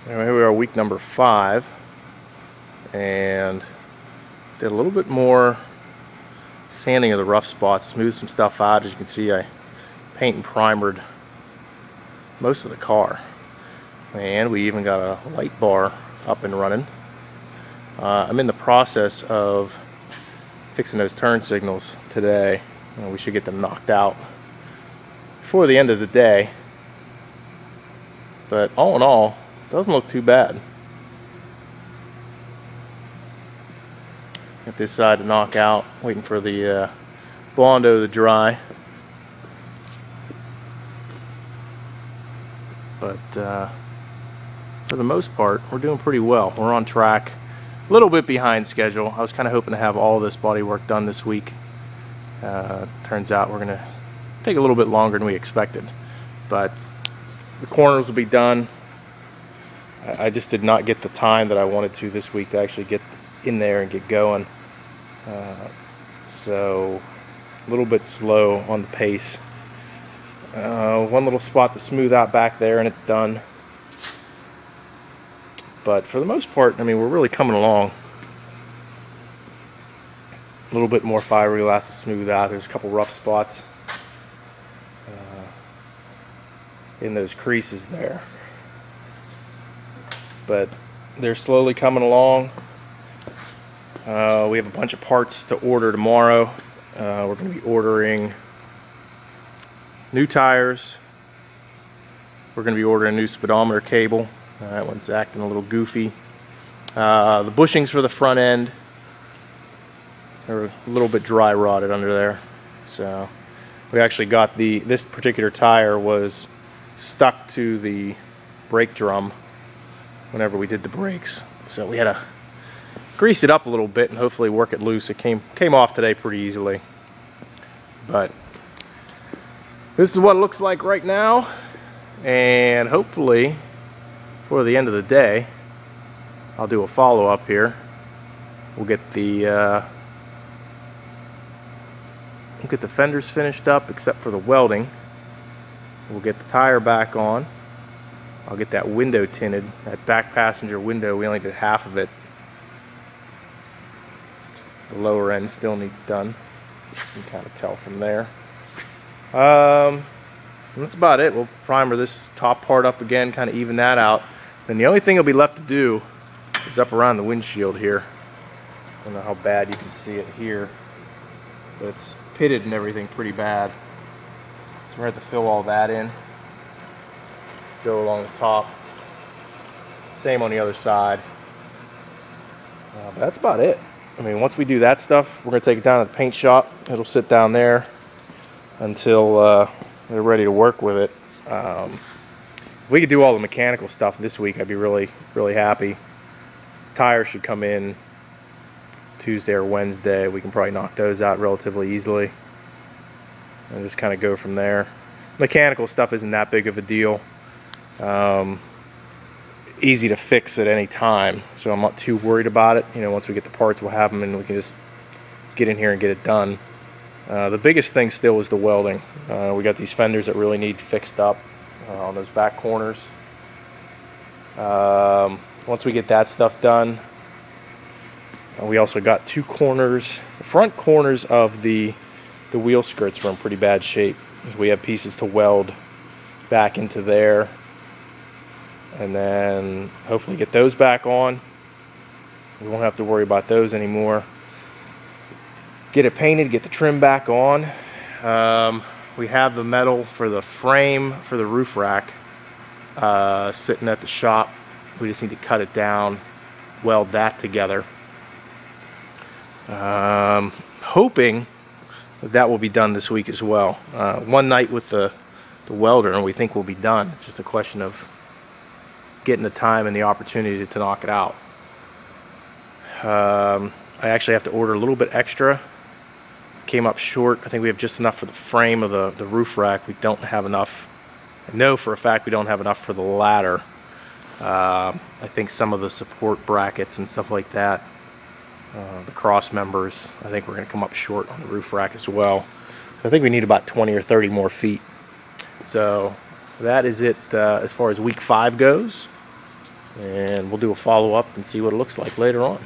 Anyway, here we are, week number 5, and did a little bit more sanding of the rough spots, smoothed some stuff out. As you can see, I paint and primered most of the car, and we even got a light bar up and running. I'm in the process of fixing those turn signals today, and we should get them knocked out before the end of the day. But all in all, doesn't look too bad. Got this side to knock out, waiting for the Bondo to dry. But for the most part, we're doing pretty well. We're on track. A little bit behind schedule. I was kind of hoping to have all this bodywork done this week. Turns out we're going to take a little bit longer than we expected. But the corners will be done. I just did not get the time that I wanted to this week to actually get in there and get going. So a little bit slow on the pace. One little spot to smooth out back there and it's done. But for the most part, I mean, we're really coming along. A little bit more fiberglass to smooth out. There's a couple rough spots in those creases there. But they're slowly coming along. We have a bunch of parts to order tomorrow. We're going to be ordering new tires. We're going to be ordering a new speedometer cable. That one's acting a little goofy. The bushings for the front end are a little bit dry rotted under there. So we actually got this particular tire was stuck to the brake drum whenever we did the brakes, so we had to grease it up a little bit and hopefully work it loose. It came off today pretty easily, but this is what it looks like right now, and hopefully for the end of the day I'll do a follow-up here. We'll get the fenders finished up except for the welding. We'll get the tire back on. I'll get that window tinted. That back passenger window, we only did half of it. The lower end still needs done. You can kind of tell from there. That's about it. We'll primer this top part up again, kind of even that out. Then the only thing that'll be left to do is up around the windshield here. I don't know how bad you can see it here, but it's pitted and everything pretty bad. So we're going to have to fill all that in. Go along the top. Same on the other side. But that's about it. I mean, once we do that stuff, we're going to take it down to the paint shop. It'll sit down there until they're ready to work with it. If we could do all the mechanical stuff this week, I'd be really, really happy. Tires should come in Tuesday or Wednesday. We can probably knock those out relatively easily and just kind of go from there. Mechanical stuff isn't that big of a deal. Easy to fix at any time, so I'm not too worried about it. You know, once we get the parts, we'll have them and we can just get in here and get it done. The biggest thing still is the welding. We got these fenders that really need fixed up on those back corners. Once we get that stuff done, we also got 2 corners. The front corners of the wheel skirts are in pretty bad shape. We have pieces to weld back into there, and then hopefully get those back on. We won't have to worry about those anymore. Get it painted, get the trim back on. We have the metal for the frame for the roof rack sitting at the shop. We just need to cut it down, weld that together. Hoping that will be done this week as well. One night with the welder and we think we'll be done. It's just a question of getting the time and the opportunity to knock it out. I actually have to order a little bit extra. Came up short. I think we have just enough for the frame of the roof rack. We don't have enough. I know for a fact we don't have enough for the ladder. I think some of the support brackets and stuff like that, the cross members, I think we're going to come up short on the roof rack as well. I think we need about 20 or 30 more feet. So that is it as far as week 5 goes. and we'll do a follow-up and see what it looks like later on.